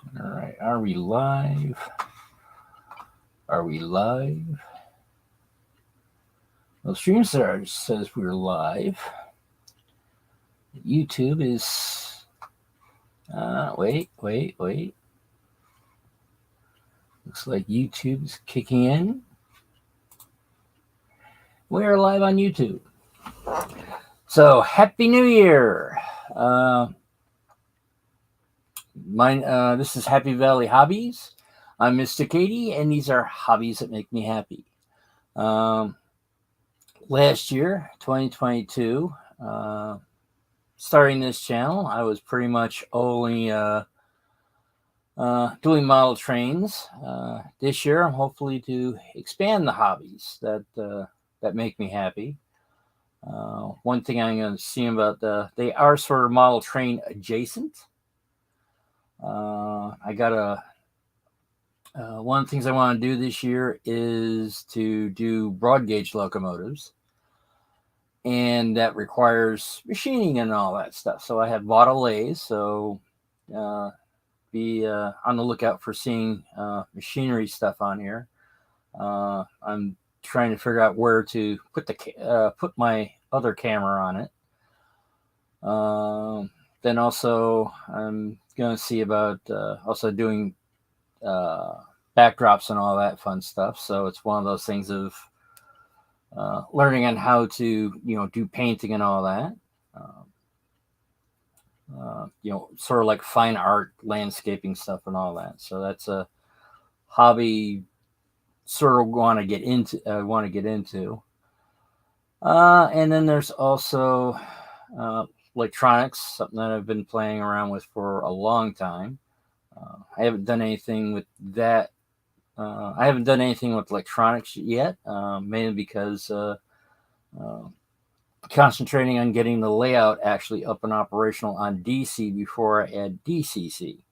All right, are we live? Are we live? Well, StreamStar says we're live. YouTube is. Wait. Looks like YouTube is kicking in. We are live on YouTube. So, Happy New Year! This is Happy Valley Hobbies. I'm Mr. Katie, and these are hobbies that make me happy. Um, Last year, 2022, starting this channel, I was pretty much only doing model trains. This year, I'm hopefully to expand the hobbies that make me happy. One thing I'm going to see about they are sort of model train adjacent. I got one of the things I want to do this year is to do broad gauge locomotives, and that requires machining and all that stuff. So I have bought a lathe, so be on the lookout for seeing machinery stuff on here. I'm trying to figure out where to put my other camera on it. Then also I'm going to see about also doing backdrops and all that fun stuff. So it's one of those things of learning on how to do painting and all that. Sort of like fine art, landscaping stuff, and all that. So that's a hobby sort of want to get into. And then there's also electronics, something that I've been playing around with for a long time. I haven't done anything with that. I haven't done anything with electronics yet, mainly because concentrating on getting the layout actually up and operational on DC before I add DCC.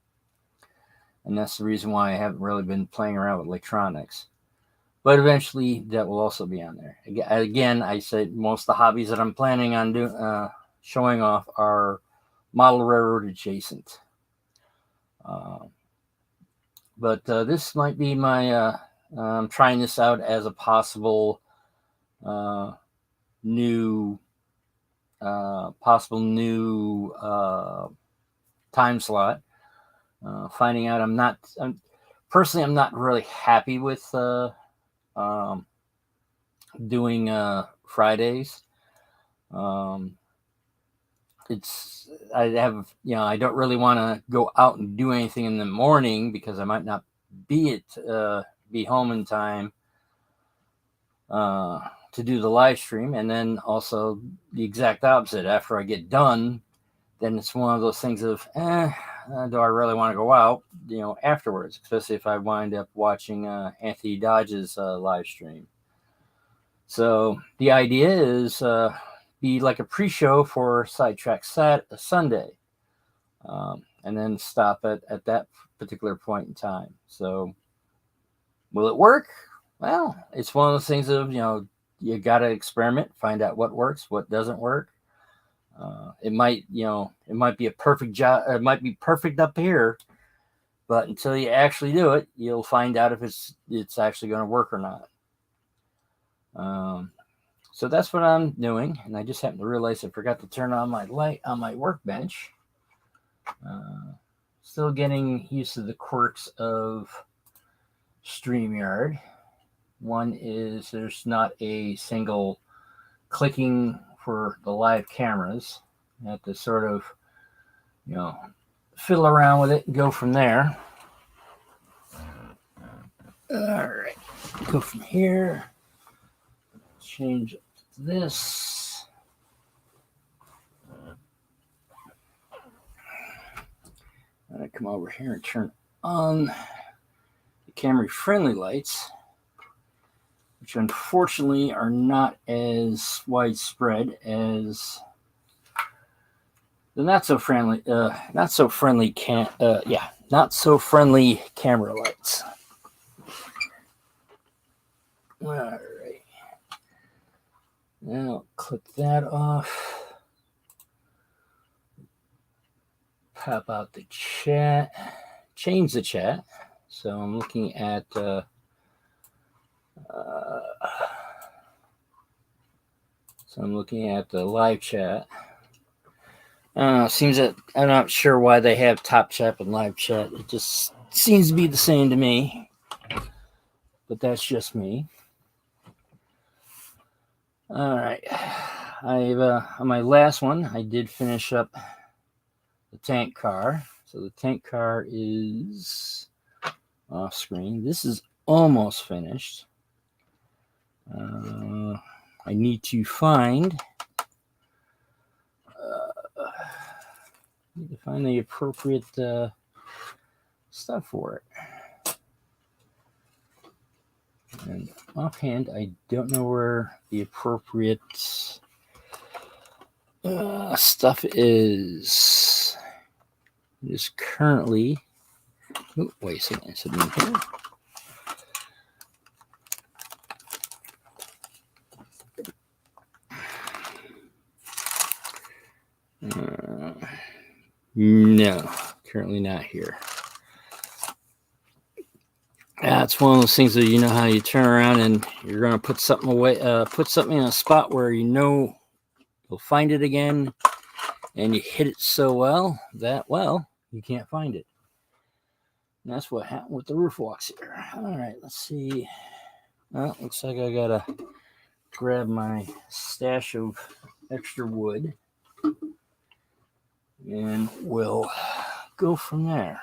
And that's the reason why I haven't really been playing around with electronics. But eventually that will also be on there. Again, I said most of the hobbies that I'm planning on showing off are model railroad adjacent. But this might be my, I'm trying this out as a possible new time slot. Finding out I'm not really happy with doing Fridays. I don't really want to go out and do anything in the morning because I might not be home in time to do the live stream. And then also the exact opposite. After I get done, then it's one of those things of, do I really want to go out, afterwards, especially if I wind up watching Anthony Dodge's live stream. So the idea is be like a pre-show for Sidetrack Sunday, and then stop at that particular point in time. So will it work? Well, it's one of those things of, you got to experiment, find out what works, what doesn't work. It might be a perfect job. It might be perfect up here, but until you actually do it, you'll find out if it's actually going to work or not. So that's what I'm doing, and I just happened to realize I forgot to turn on my light on my workbench. Still getting used to the quirks of StreamYard. One is there's not a single clicking for the live cameras. You have to sort of, fiddle around with it and go from there. All right, go from here. Change this. I'm gonna come over here and turn on the camera friendly lights, which unfortunately are not as widespread as the not so friendly camera lights. All right. Now click that off. Pop out the chat. change the chat. So I'm looking at the live chat. Seems that I'm not sure why they have top chat and live chat. It just seems to be the same to me, but that's just me. All right, I've on my last one, I did finish up the tank car. So the tank car is off screen. This is almost finished. I need to find the appropriate stuff for it. And offhand, I don't know where the appropriate stuff is. It is currently. Oh, wait a second. I said in here. No, currently not here. It's one of those things that you know how you turn around and you're going to put something away, put something in a spot where you know you'll find it again, and you hit it so well that, you can't find it. And that's what happened with the roof walks here. All right, let's see. Well, looks like I got to grab my stash of extra wood, and we'll go from there.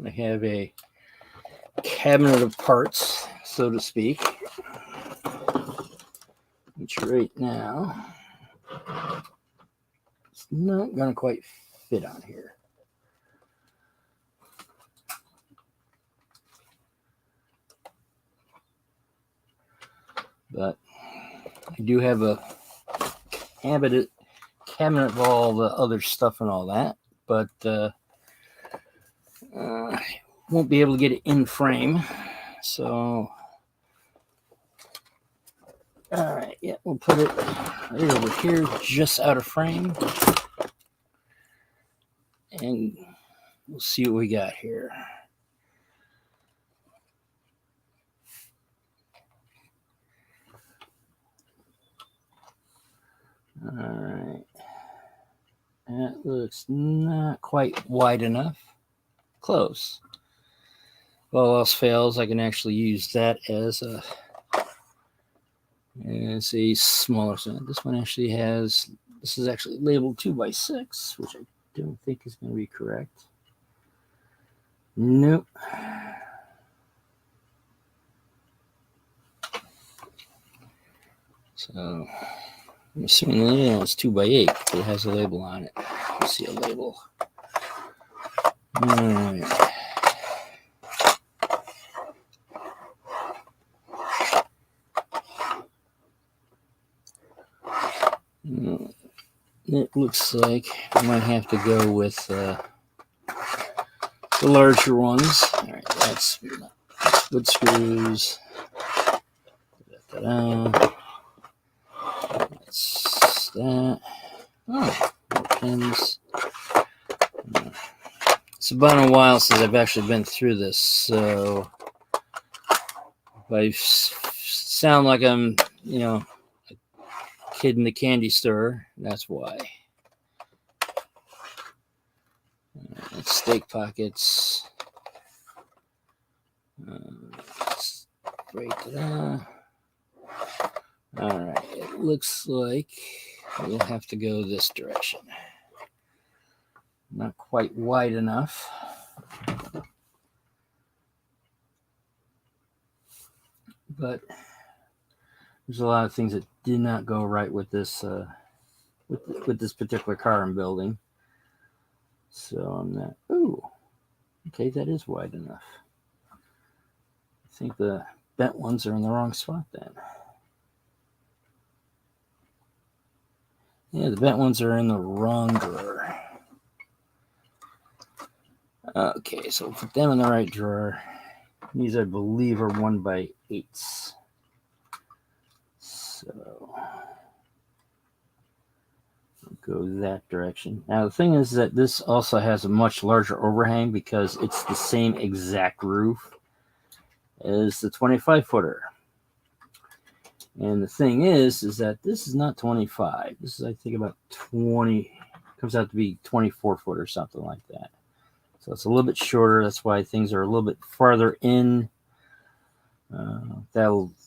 I have a cabinet of parts, so to speak, which right now it's not going to quite fit on here. But I do have a cabinet of all the other stuff and all that, but won't be able to get it in frame. So, all right, yeah, we'll put it right over here, just out of frame, and we'll see what we got here. All right, that looks not quite wide enough. Close. If all else fails, I can actually use that as a smaller set. This one actually has, this is actually labeled 2x6, which I don't think is going to be correct. Nope. So I'm assuming it's 2x8, but it has a label on it. Let's see a label. All right. It looks like I might have to go with the larger ones. All right, that's wood screws. That's that. Oh, more pins. It's been a while since I've actually been through this, so if I sound like I'm, a kid in the candy store, that's why. Steak pockets. Break it up. All right, it looks like we'll have to go this direction. Not quite wide enough. But there's a lot of things that did not go right with this with this particular car I'm building. So I'm not. Ooh, okay, that is wide enough. I think the bent ones are in the wrong spot then. Yeah, the bent ones are in the wrong drawer. Okay, so we'll put them in the right drawer. These, I believe, are 1x8s. So we'll go that direction. Now, the thing is that this also has a much larger overhang because it's the same exact roof as the 25-footer. And the thing is that this is not 25. This is, I think, about 20. Comes out to be 24 foot or something like that. So it's a little bit shorter. That's why things are a little bit farther in.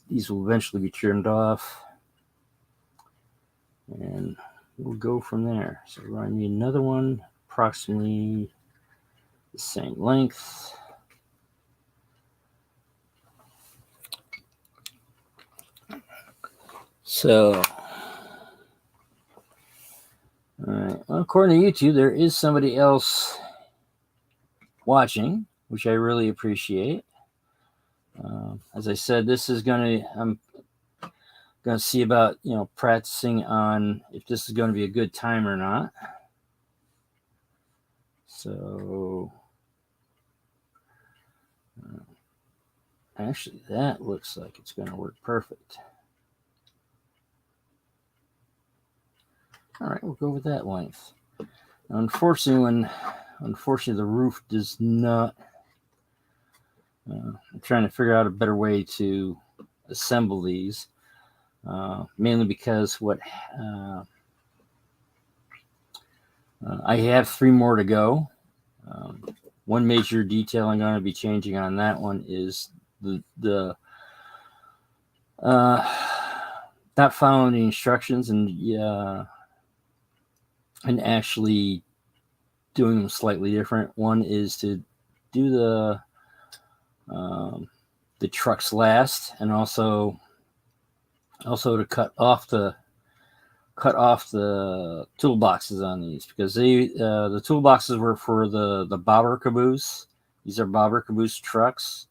These will eventually be trimmed off. And we'll go from there. So we're going to need another one, approximately the same length. So, all right. Well, according to YouTube, there is somebody else watching, which I really appreciate. As I said, I'm going to see about, practicing on if this is going to be a good time or not. So, actually, that looks like it's going to work perfect. All right, we'll go with that length. Unfortunately, the roof does not. I'm trying to figure out a better way to assemble these, mainly because I have 3 more to go. One major detail I'm going to be changing on that one is the not following the instructions and actually doing them slightly different. One is to do the trucks last, and also to cut off the toolboxes on these, because the toolboxes were for the bobber caboose. These are bobber caboose trucks,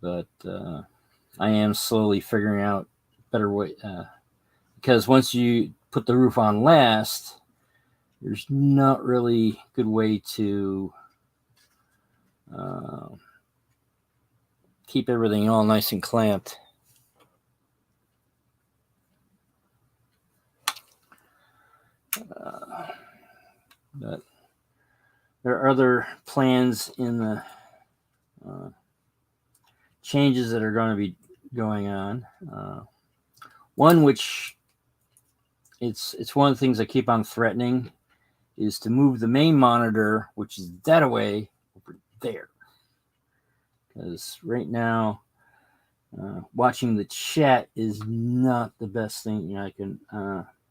but I am slowly figuring out better way, because once you put the roof on last, there's not really a good way to keep everything all nice and clamped. But there are other plans in the changes that are going to be going on. One which it's one of the things I keep on threatening is to move the main monitor, which is that away, over there. Because right now, watching the chat is not the best thing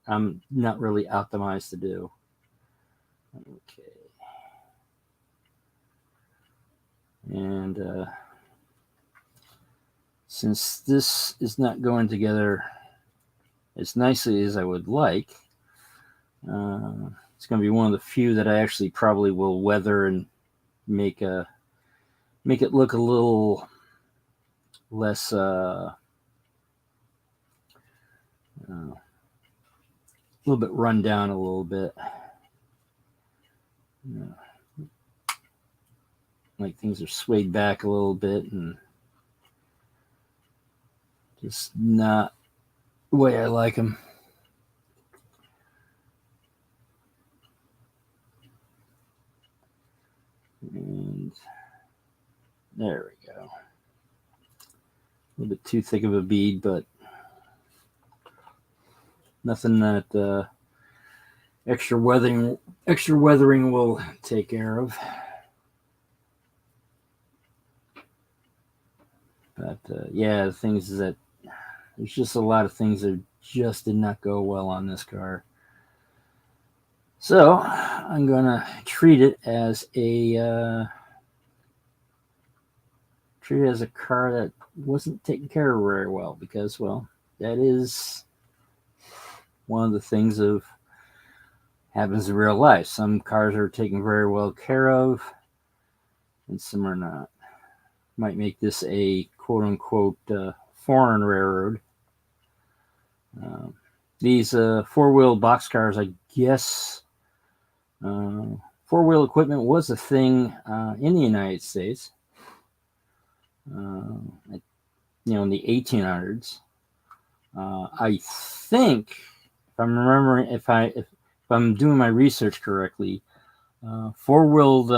I'm not really optimized to do. Okay. And since this is not going together as nicely as I would like, it's going to be one of the few that I actually probably will weather and make it look a little less a little bit run down a little bit. Like things are swayed back a little bit and just not the way I like them. And there we go. A little bit too thick of a bead, but nothing that extra weathering will take care of. But yeah, the thing is that there's just a lot of things that just did not go well on this car. So I'm gonna treat it as a car that wasn't taken care of very well, because, well, that is one of the things of happens in real life. Some cars are taken very well care of, and some are not. Might make this a quote-unquote foreign railroad. These four-wheel boxcars, I guess, four-wheel equipment was a thing in the United States. In the 1800s. I think, if I'm remembering, if I'm doing my research correctly, four-wheeled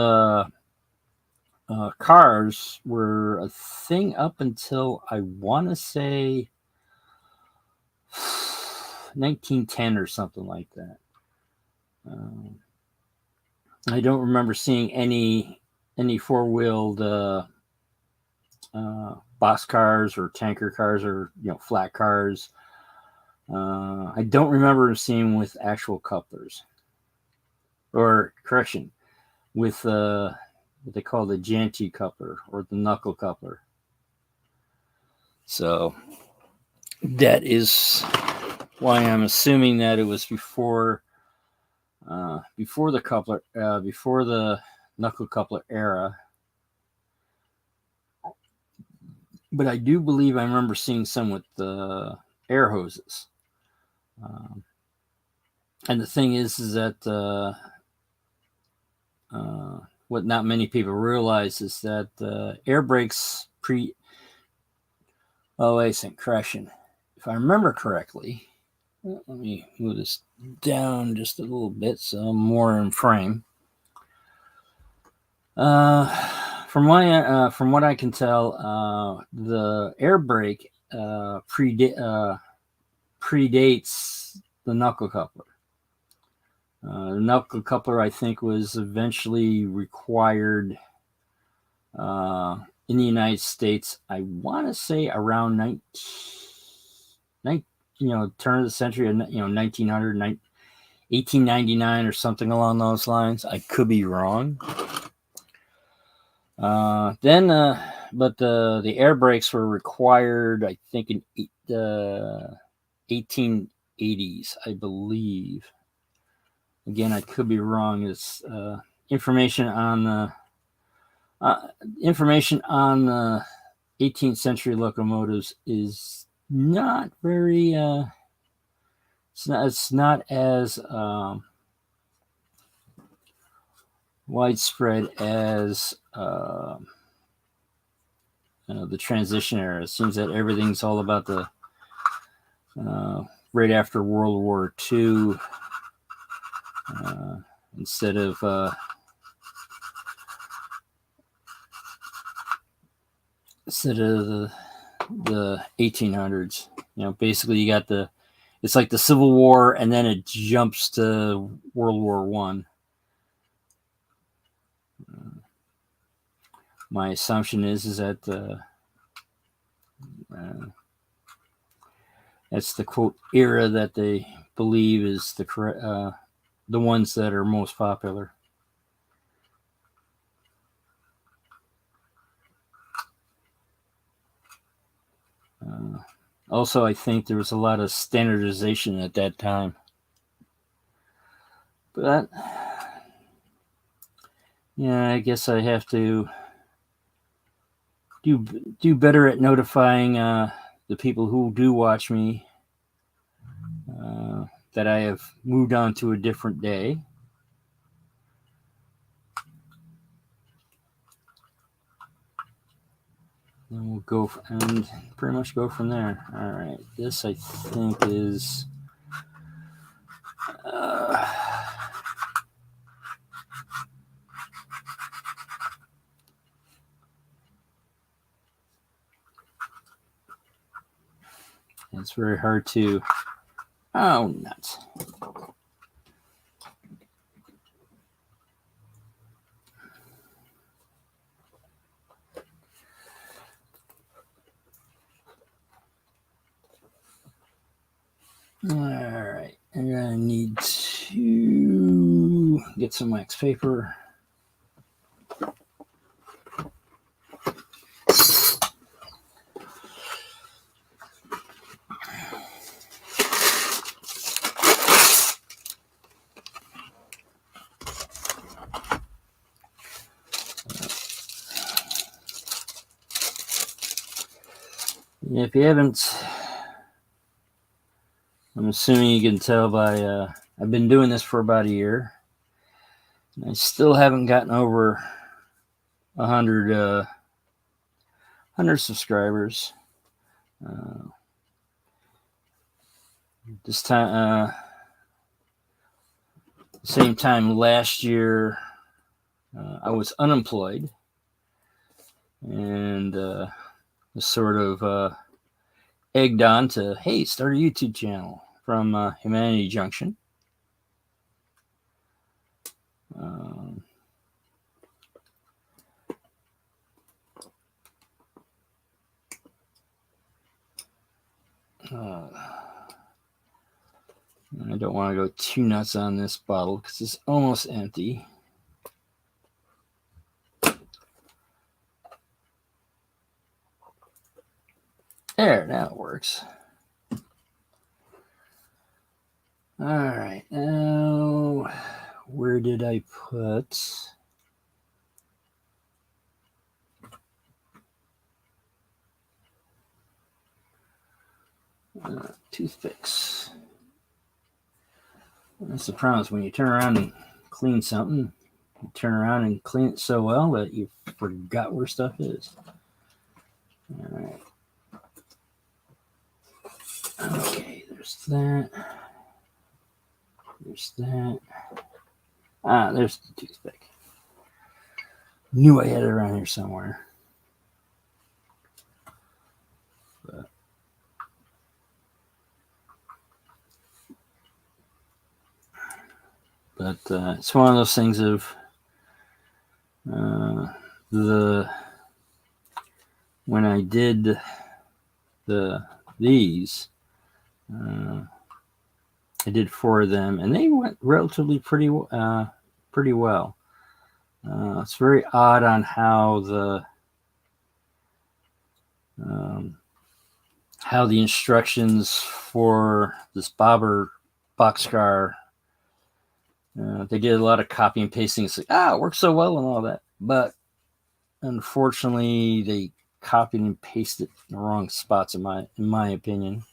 cars were a thing up until I want to say 1910 or something like that. I don't remember seeing any four-wheeled box cars or tanker cars or flat cars. I don't remember seeing with actual couplers, or correction, with what they call the Janty coupler or the knuckle coupler. So that is why I'm assuming that it was before the coupler, before the knuckle coupler era. But I do believe I remember seeing some with the air hoses. And the thing is that what not many people realize is that air brakes correction. If I remember correctly, let me move this down just a little bit so I'm more in frame. From what I can tell, the air brake predates the knuckle coupler. The knuckle coupler, I think, was eventually required in the United States. I want to say around turn of the century, 1900, 1899 or something along those lines. I could be wrong. But the air brakes were required, I think, in the 1880s, I believe. Again, I could be wrong. It's information on the 18th century locomotives is not very. It's not as widespread as the transition era. It seems that everything's all about the right after World War II. Instead of the 1800s, basically you got it's like the Civil War, and then it jumps to World War I. My assumption is that that's the quote era that they believe is the correct. The ones that are most popular. Also, I think there was a lot of standardization at that time. But, I guess I have to do better at notifying the people who do watch me that I have moved on to a different day. And we'll go and pretty much go from there. All right, this I think is it's very hard to. Oh, nuts. All right, I'm gonna need to get some wax paper. If you haven't, I'm assuming you can tell by I've been doing this for about a year. I still haven't gotten over 100 subscribers. This time, same time last year, I was unemployed and was sort of egged on to, hey, start a YouTube channel from Humanity Junction. I don't want to go too nuts on this bottle because it's almost empty. There, now it works. All right, now where did I put? Toothpicks. That's the problem. When you turn around and clean something, you turn around and clean it so well that you forgot where stuff is. All right. Okay, there's that. There's that. There's the toothpick. Knew I had it around here somewhere. But it's one of those things of when I did these, I did 4 of them, and they went relatively pretty well. It's very odd on how the instructions for this bobber boxcar. They did a lot of copy and pasting. It's like, it works so well and all that. But unfortunately, they copied and pasted in the wrong spots, in my opinion.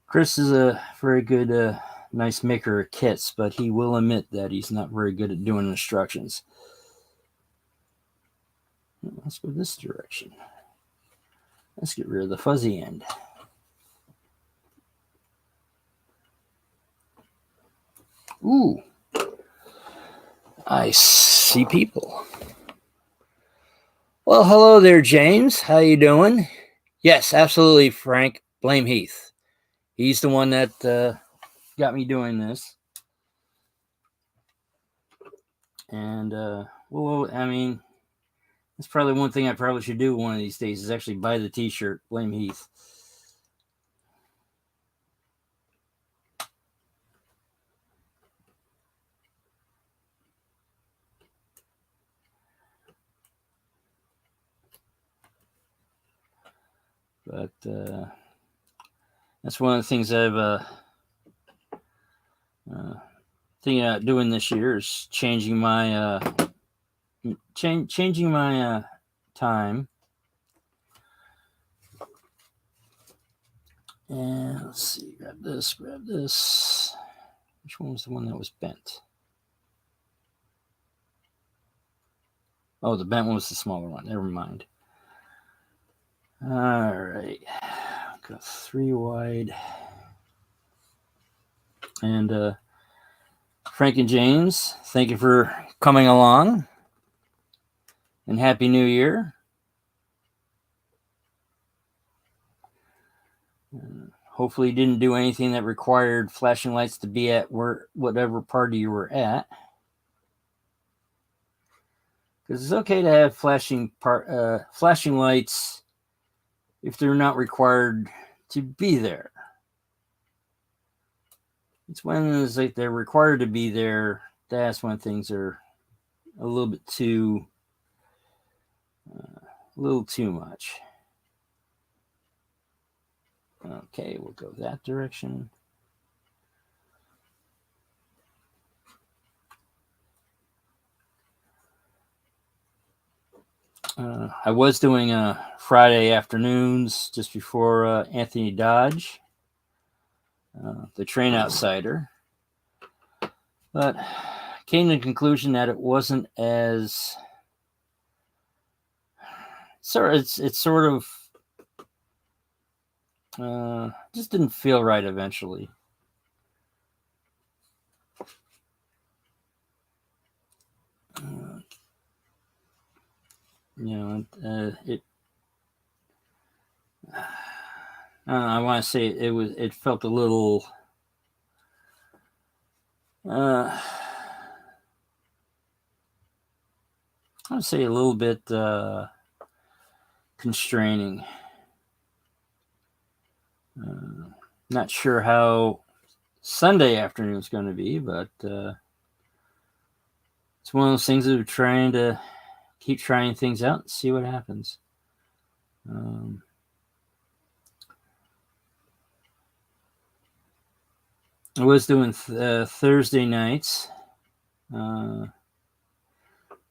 Chris is a very good, nice maker of kits, but he will admit that he's not very good at doing instructions. Let's go this direction. Let's get rid of the fuzzy end. Ooh, I see people. Well, hello there, James. How you doing? Yes, absolutely, Frank. Blame Heath. He's the one that got me doing this. And, well, I mean, that's probably one thing I probably should do one of these days is actually buy the t-shirt, Blame Heath. But that's one of the things I've thinking about doing this year is changing my time. And let's see, grab this. Which one was the one that was bent? Oh, the bent one was the smaller one. Never mind. All right. Got 3 wide. And Frank and James, thank you for coming along. And Happy New Year. Hopefully you didn't do anything that required flashing lights to be at whatever party you were at. Because it's okay to have flashing lights if they're not required to be there. It's when it's like they're required to be there, that's when things are a little bit too much. Okay, we'll go that direction. I was doing Friday afternoons just before Anthony Dodge. the Train Outsider. But came to the conclusion that it wasn't as it's sort of just didn't feel right eventually. I want to say it felt a little I would say a little bit constraining. Not sure how Sunday afternoon is going to be, but it's one of those things that we're trying to keep trying things out and see what happens. I was doing Thursday nights, but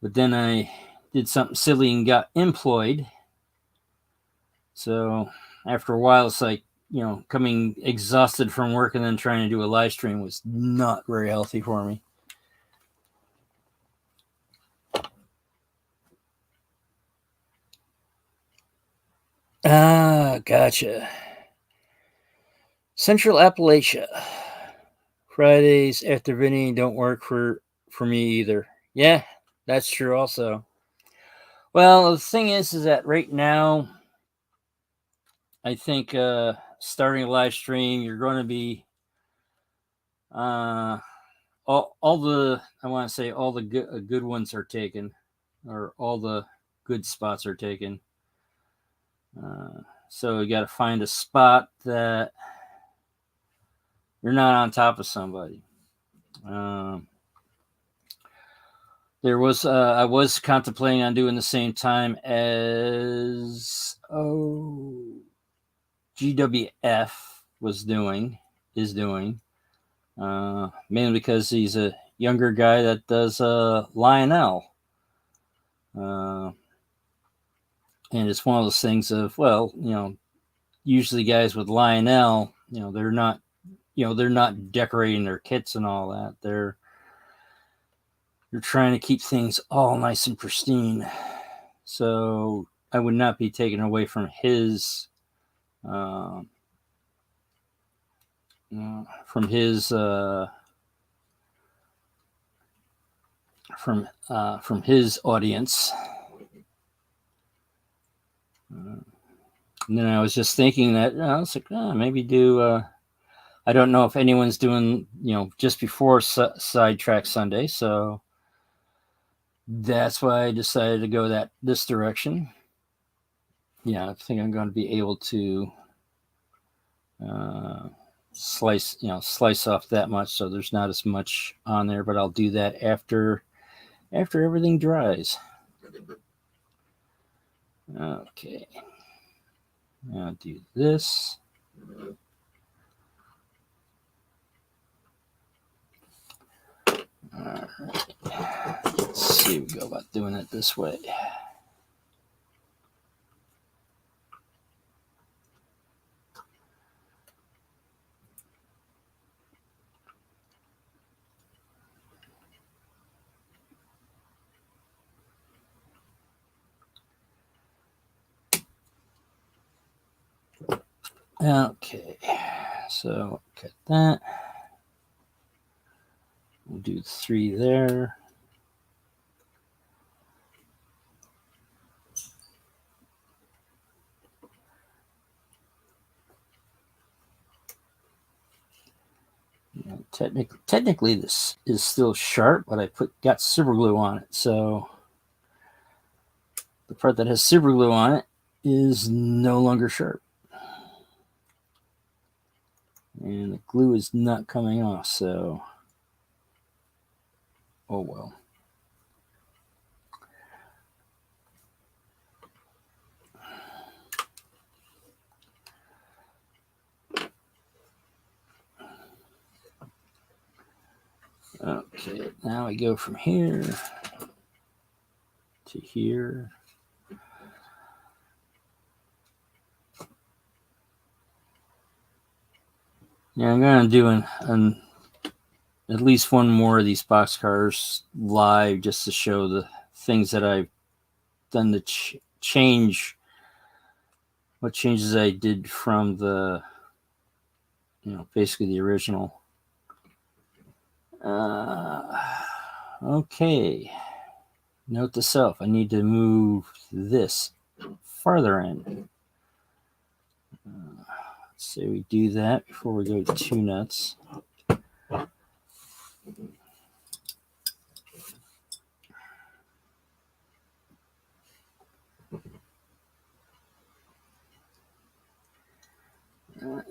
then I did something silly and got employed. So after a while, it's like, coming exhausted from work and then trying to do a live stream was not very healthy for me. Gotcha. Central Appalachia. Fridays after Vinny don't work for me either. Yeah, that's true also. Well, the thing is that right now, I think starting a live stream, you're going to be all the good ones are taken, or all the good spots are taken. So you got to find a spot that you're not on top of somebody. I was contemplating on doing the same time as GWF is doing, mainly because he's a younger guy that does Lionel. And it's one of those things of, usually guys with Lionel, they're not decorating their kits and all that. They're trying to keep things all nice and pristine. So I would not be taken away from his audience. And then I was just thinking that I was like, maybe do. I don't know if anyone's doing just before Sidetrack Sunday, so that's why I decided to go this direction. Yeah, I think I'm going to be able to slice off that much, so there's not as much on there. But I'll do that after everything dries. Okay, I'll do this. All right. Let's see, we go about doing it this way. Okay, so cut that. We'll do 3 there. Technically, this is still sharp, but I got super glue on it. So the part that has super glue on it is no longer sharp. And the glue is not coming off, so oh well. Okay, now I go from here to here. Yeah, I'm gonna do at least one more of these boxcars live just to show the things that I've done to change. What changes I did from the, basically the original. Okay. Note to self, I need to move this farther in. Let's say we do that before we go to 2 nuts.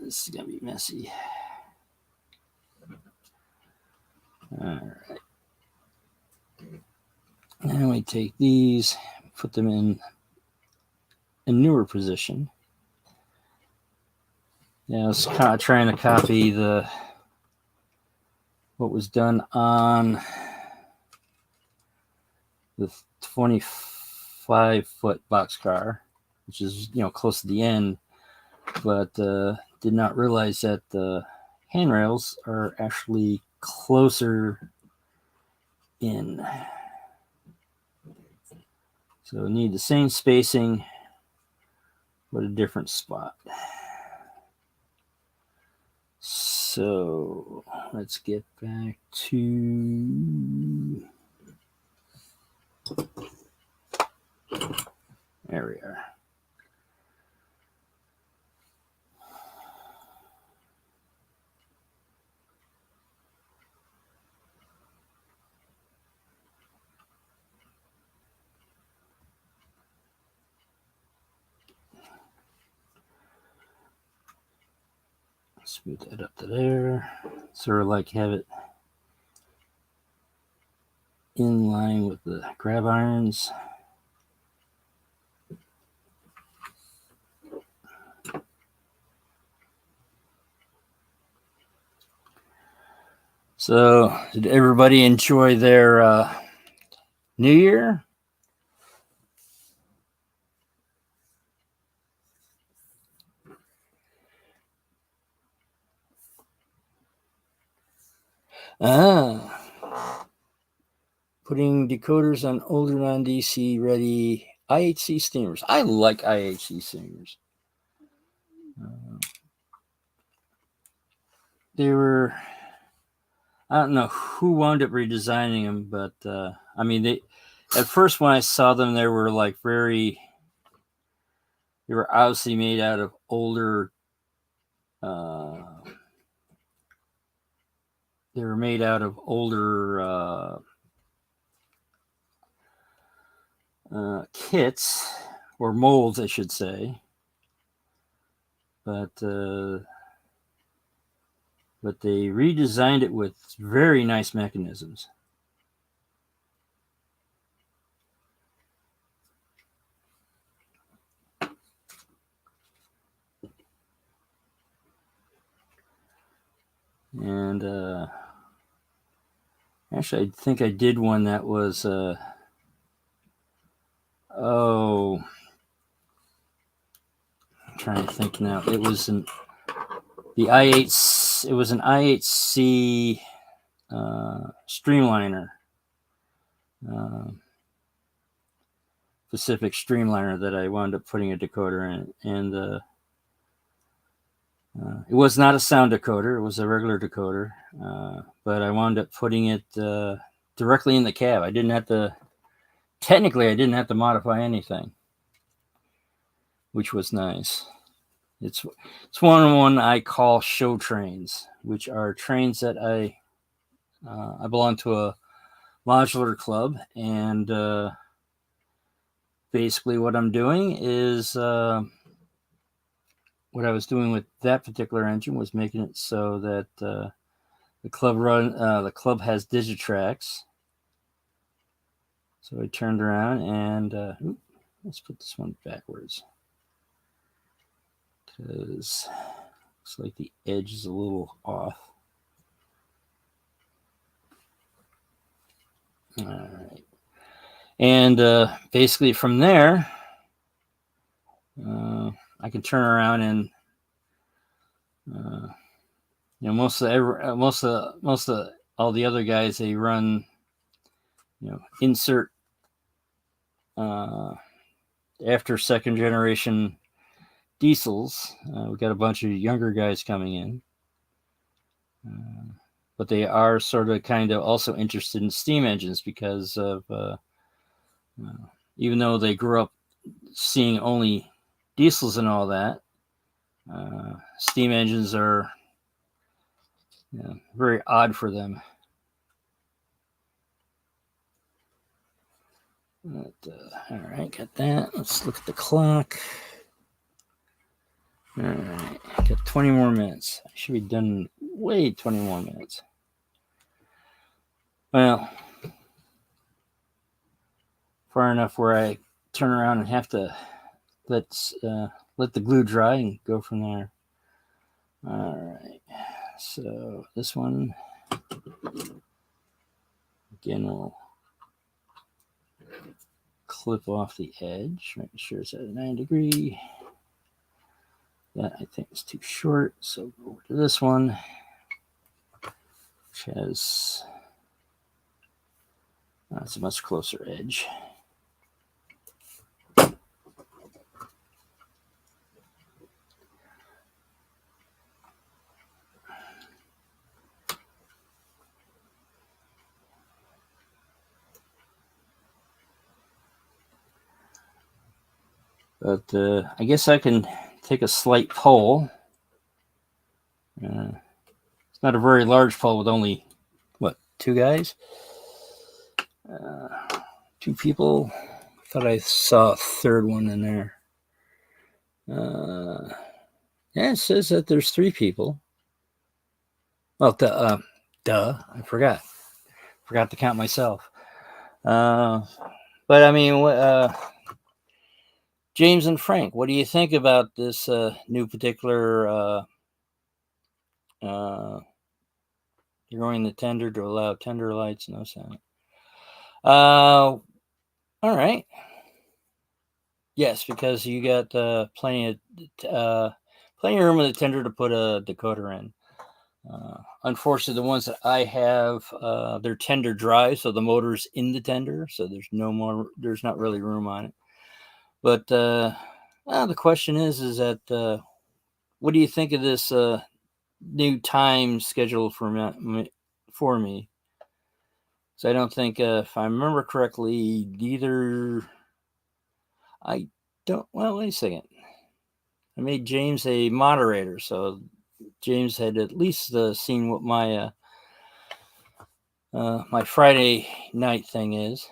This is going to be messy. All right. Now we take these, put them in a newer position. Yeah, I was kind of trying to copy what was done on the 25-foot boxcar, which is close to the end, but did not realize that the handrails are actually closer in. So need the same spacing, but a different spot. So let's get back to, there we are. Smooth that up to there. Sort of like have it in line with the grab irons. So, did everybody enjoy their New Year? Putting decoders on older non-DC ready IHC steamers. I like IHC steamers. They were, I don't know who wound up redesigning them, but I mean, at first when I saw them, they were like they were obviously made out of older, kits or molds, I should say, but they redesigned it with very nice mechanisms. And actually, I think I did one that was I'm trying to think now. It was an IHC streamliner, Pacific streamliner that I wound up putting a decoder in, and it was not a sound decoder; it was a regular decoder, but I wound up putting it directly in the cab. I didn't have to modify anything, which was nice. It's one I call show trains, which are trains that I belong to a modular club, and basically what I'm doing is what I was doing with that particular engine was making it so that the club has Digitrax. So I turned around and let's put this one backwards, because looks like the edge is a little off. All right. And basically from there, I can turn around and most of all the other guys, they run, insert after second generation diesels. We got a bunch of younger guys coming in, but they are sort of kind of also interested in steam engines because of even though they grew up seeing only diesels and all that, steam engines are very odd for them. But, all right, got that. Let's look at the clock. All right, got 20 more minutes. I should be done way 20 more minutes. Well, far enough where I turn around and have to let the glue dry and go from there. All right, so this one again will clip off the edge, make sure it's at a 9-degree. That I think is too short, so go over to this one, which has it's a much closer edge. But I guess I can take a slight pole. It's not a very large pole with only, two guys? 2 people. I thought I saw a third one in there. Yeah, it says that there's 3 people. Well, I forgot. Forgot to count myself. But I mean, James and Frank, what do you think about this new particular lowering the tender to allow tender lights, no sound? All right. Yes, because you got plenty of room in the tender to put a decoder in. Unfortunately, the ones that I have, they're tender drive, so the motor's in the tender, so there's not really room on it. But the question is that what do you think of this new time schedule for me? So I don't think, if I remember correctly, I don't. Well, wait a second. I made James a moderator, so James had at least seen what my my Friday night thing is.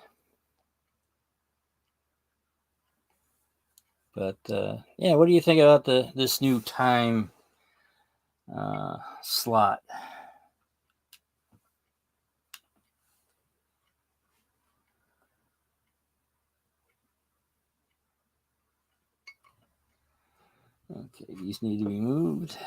But yeah, what do you think about this new time slot? Okay, these need to be moved.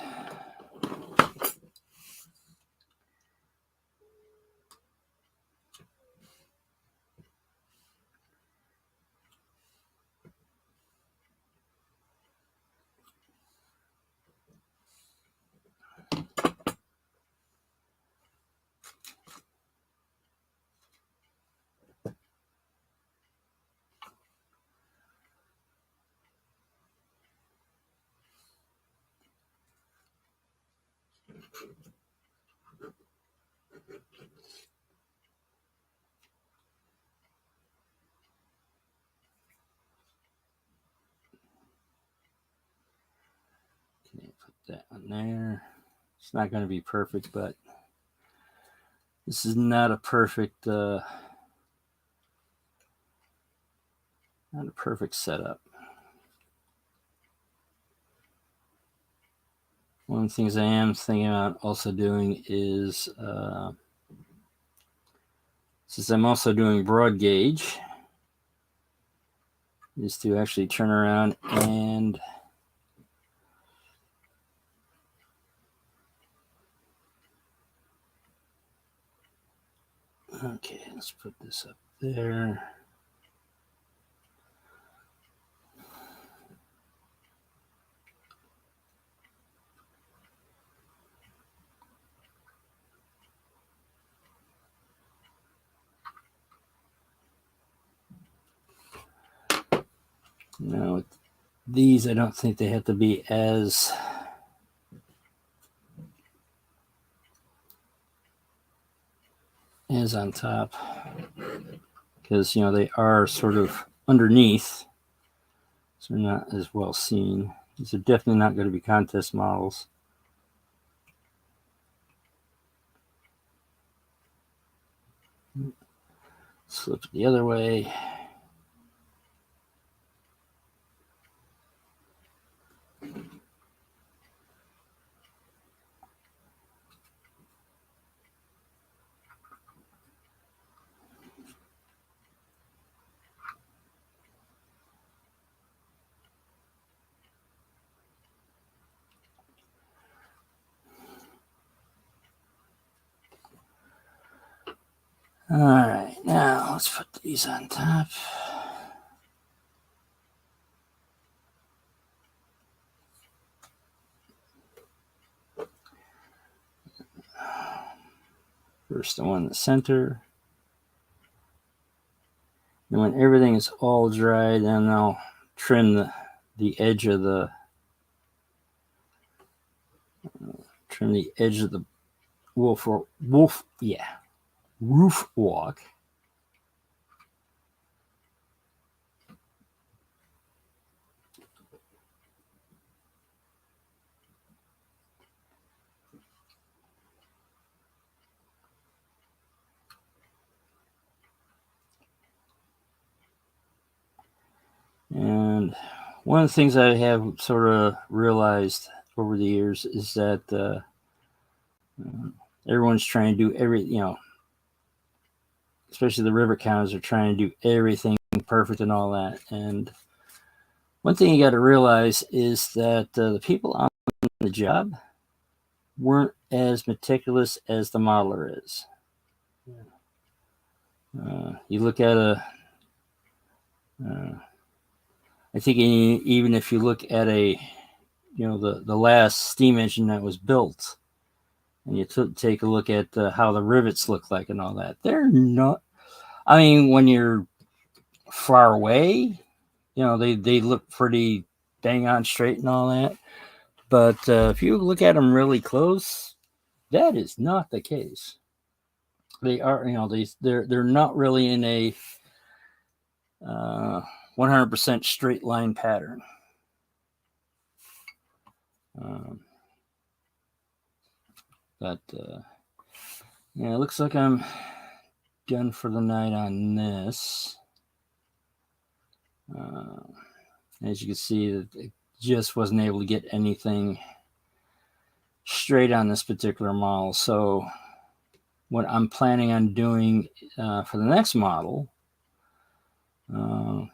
Okay, put that on there. It's not going to be perfect, but this is not a perfect setup. One of the things I am thinking about also doing is, since I'm also doing broad gauge, is to actually turn around and okay, let's put this up there. Now, these, I don't think they have to be as on top, because they are sort of underneath, so they're not as well seen. These are definitely not going to be contest models. Flip it the other way. All right, now let's put these on top. First the one in the center. And when everything is all dry, then I'll trim the edge of the roof walk. And one of the things I have sort of realized over the years is that everyone's trying to do especially the river counters are trying to do everything perfect and all that. And one thing you got to realize is that the people on the job weren't as meticulous as the modeler is. You look at I think even if you look at the last steam engine that was built, and you take a look at how the rivets look like and all that, they're not. I mean, when you're far away, they look pretty dang on straight and all that. But if you look at them really close, that is not the case. They are, they're not really in a 100% straight line pattern. But yeah, it looks like I'm done for the night on this. As you can see, it just wasn't able to get anything straight on this particular model. So what I'm planning on doing for the next model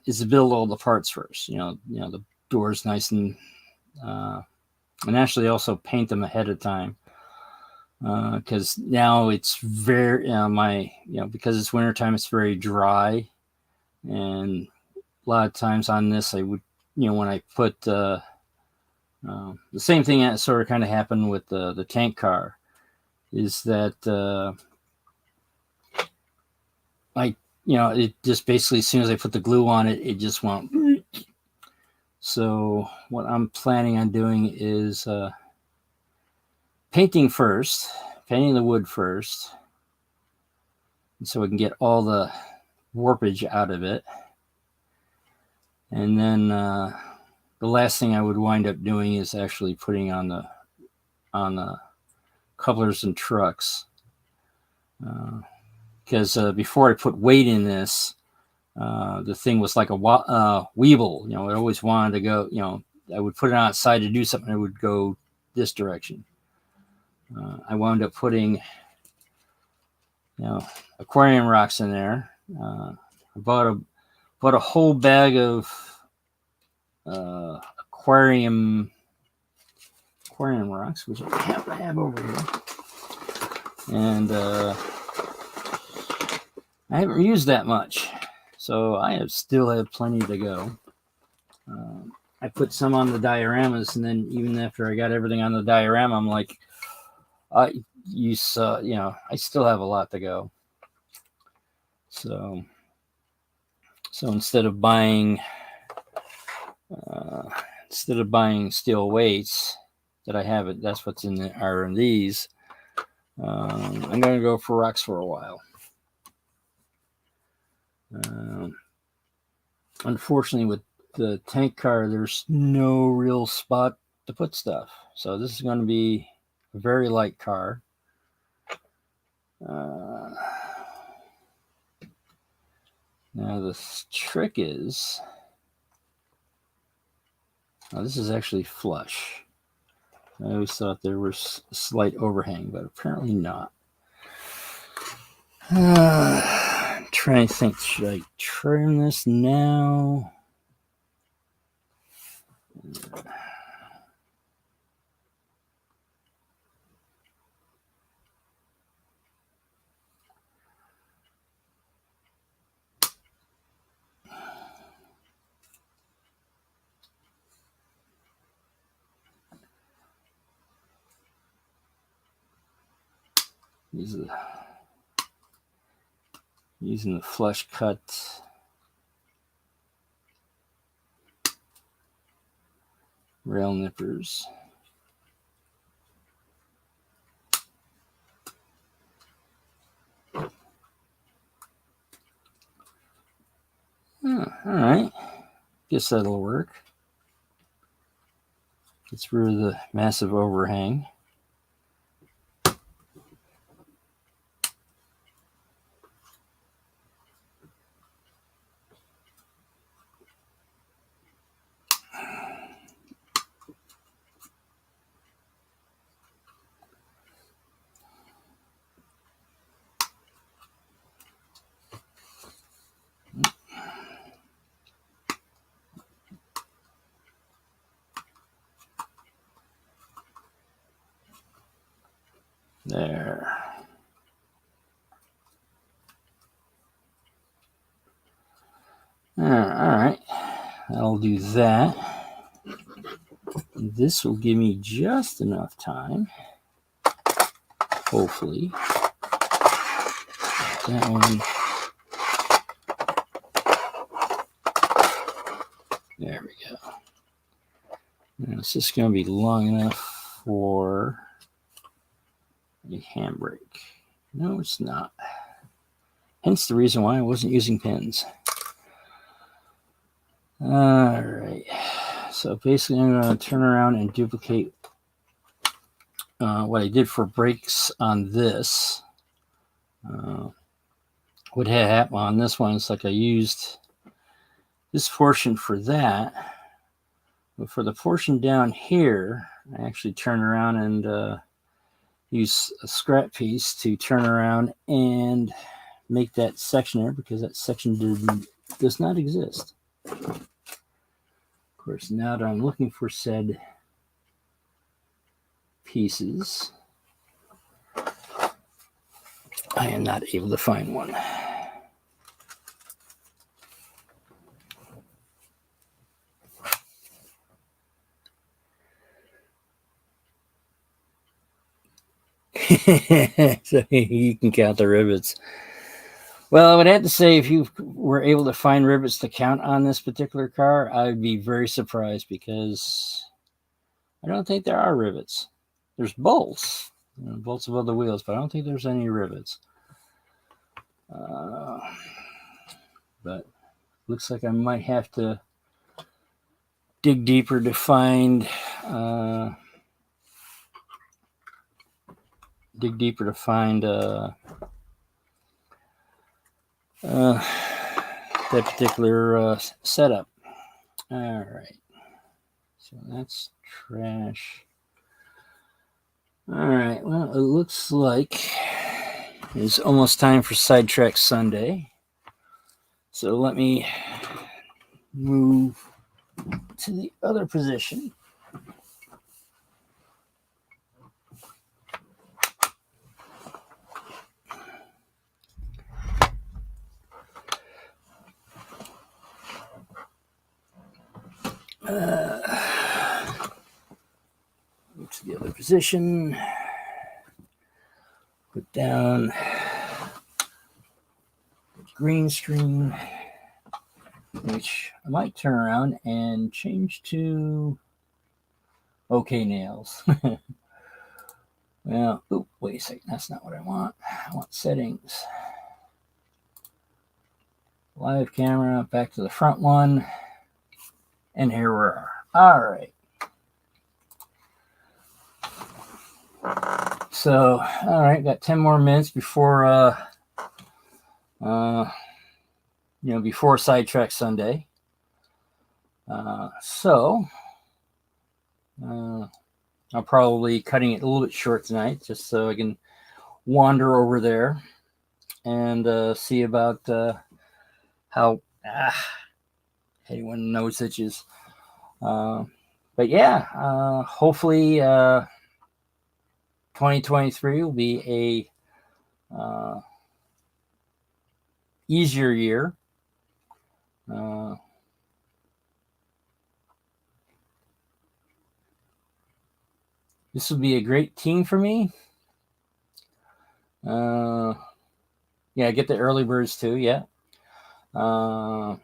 is to build all the parts first. The doors nice and actually also paint them ahead of time, because now it's very because it's wintertime, it's very dry, and a lot of times on this I would when I put the same thing that sort of kind of happened with the tank car is that it just basically, as soon as I put the glue on it, it just went. So what I'm planning on doing is painting the wood first, so we can get all the warpage out of it. And then the last thing I would wind up doing is actually putting on the couplers and trucks. Because before I put weight in this, the thing was like a Weeble. I always wanted to go, I would put it outside to do something, it would go this direction. I wound up putting, aquarium rocks in there. I bought a whole bag of aquarium rocks, which I happen to have over here. And I haven't used that much, so I still have plenty to go. I put some on the dioramas, and then even after I got everything on the diorama, I'm like, I still have a lot to go. So instead of buying Instead of buying steel weights that I have it, that's what's in the R&Ds. I'm going to go for rocks for a while. Unfortunately, with the tank car, there's no real spot to put stuff. So this is going to be a very light car. Now the trick is, this is actually flush. I always thought there was a slight overhang, but apparently not. I'm trying to think, should I trim this now? Using the flush cut rail nippers. All right, guess that'll work. Gets rid of the massive overhang. There. All right, I'll do that. This will give me just enough time, hopefully. That one. There we go. Now it's just going to be long enough for a handbrake. No, it's not. Hence the reason why I wasn't using pins. All right. So basically, I'm going to turn around and duplicate what I did for brakes on this. What had happened on this one is like I used this portion for that. But for the portion down here, I actually turn around and use a scrap piece to turn around and make that section there, because that section does not exist. Of course, now that I'm looking for said pieces, I am not able to find one. So you can count the rivets. Well, I would have to say, if you were able to find rivets to count on this particular car, I would be very surprised, because I don't think there are rivets. There's bolts, bolts above the wheels, but I don't think there's any rivets. But looks like I might have to dig deeper to find that particular setup. All right, so that's trash. All right, well, it looks like it's almost time for Sidetrack Sunday. So let me move to the other position. Move to the other position. Put down green screen. which I might turn around and change to OK Nails. Well, wait a second. That's not what I want. I want settings. Live camera, back to the front one. And here we are. All right. So, all right, got 10 more minutes before, before Sidetrack Sunday. I'm probably cutting it a little bit short tonight just so I can wander over there and see about how anyone knows itches. But yeah, hopefully 2023 will be a easier year. This will be a great team for me. Yeah, get the early birds too. Yeah. But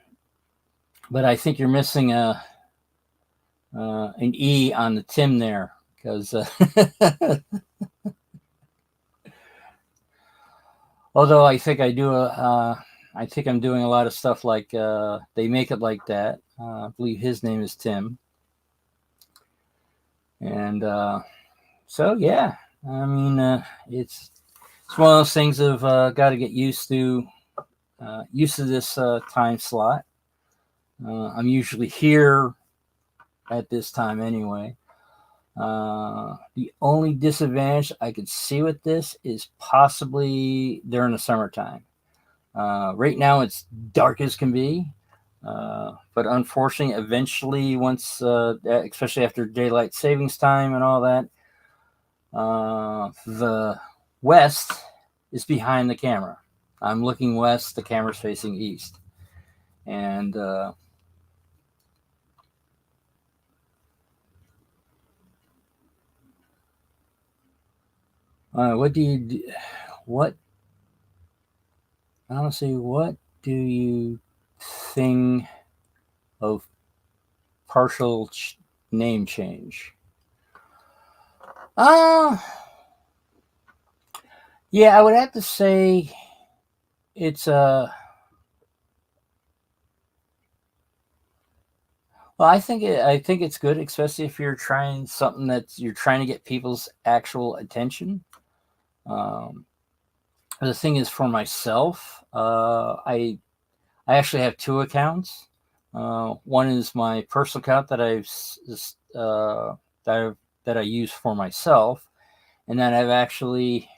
I think you're missing an E on the Tim there because although I think I do I think I'm doing a lot of stuff like They Make It Like That. I believe his name is Tim. And so yeah, I mean it's one of those things of got to get used to this time slot. I'm usually here at this time anyway. The only disadvantage I could see with this is possibly during the summertime. Right now it's dark as can be, but unfortunately, eventually, once, especially after daylight savings time and all that, the west is behind the camera. I'm looking west, the camera's facing east. And what do you do? Honestly, what do you think of partial name change? Yeah, I would have to say it's well, I think it's good, especially if you're trying something that you're trying to get people's actual attention. The thing is, for myself, I actually have two accounts. One is my personal account that that I use for myself, and then I've actually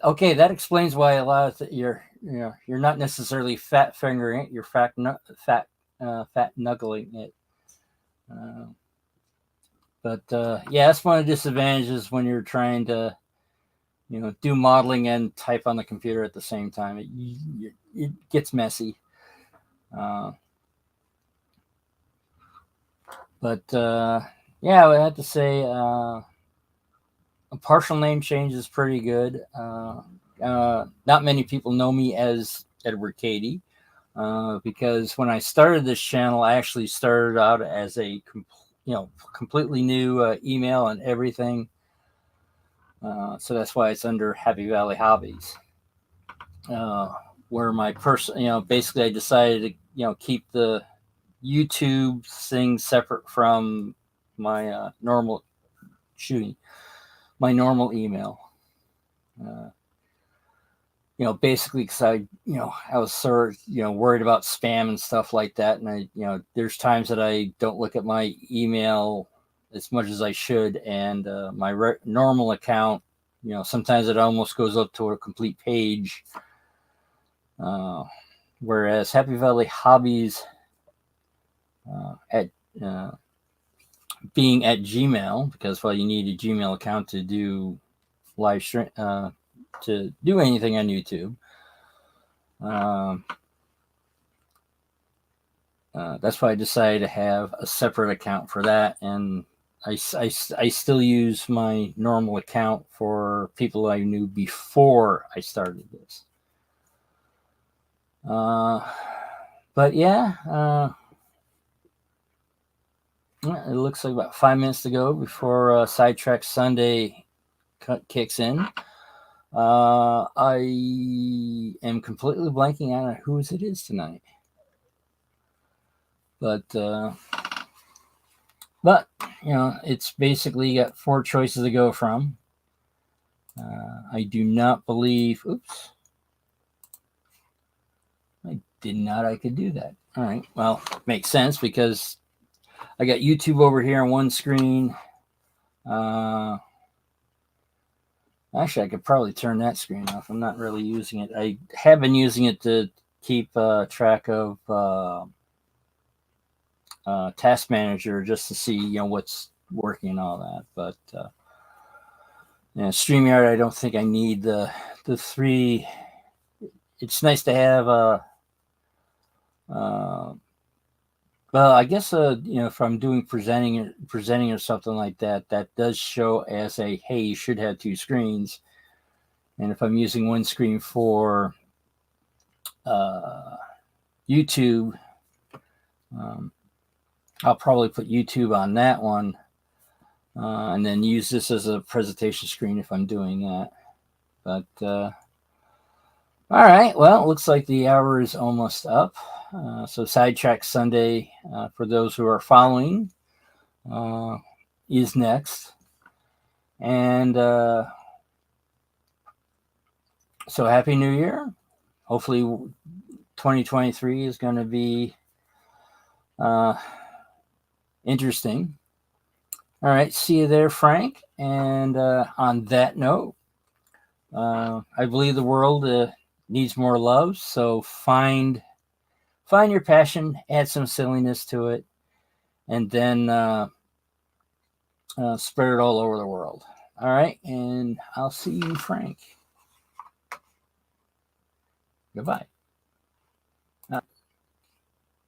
okay, that explains why a lot of you're not necessarily fat fingering it, you're fat knuckling it. But yeah, that's one of the disadvantages when you're trying to do modeling and type on the computer at the same time. It gets messy. But yeah, I would have to say a partial name change is pretty good. Not many people know me as Edward Cady because when I started this channel, I actually started out as a completely new email and everything. So that's why it's under Happy Valley Hobbies. Where my person, basically I decided to, keep the YouTube thing separate from my normal email. Basically because I was sort of, worried about spam and stuff like that. And I, there's times that I don't look at my email as much as I should. And my normal account, sometimes it almost goes up to a complete page. Whereas Happy Valley Hobbies at being at Gmail, because you need a Gmail account to do live stream, to do anything on YouTube. That's why I decided to have a separate account for that, and I still use my normal account for people I knew before I started this. But yeah, it looks like about 5 minutes to go before Sidetrack Sunday kicks in. I am completely blanking on whose it is tonight. But it's basically got 4 choices to go from. I do not believe. Oops. I did not. I could do that. All right. Well, makes sense because I got YouTube over here on one screen. Actually, I could probably turn that screen off. I'm not really using it. I have been using it to keep track of Task Manager just to see what's working and all that. But StreamYard, I don't think I need the 3. It's nice to have well, I guess if I'm doing presenting or something like that, that does show as a hey, you should have 2 screens. And if I'm using one screen for YouTube, I'll probably put YouTube on that one, and then use this as a presentation screen if I'm doing that. But all right, well, it looks like the hour is almost up. So Sidetrack Sunday, for those who are following, is next. And so Happy New Year. Hopefully 2023 is going to be interesting. All right, see you there, Frank. And on that note, I believe the world needs more love. So find your passion, add some silliness to it, and then spread it all over the world. All right, and I'll see you, Frank. Goodbye.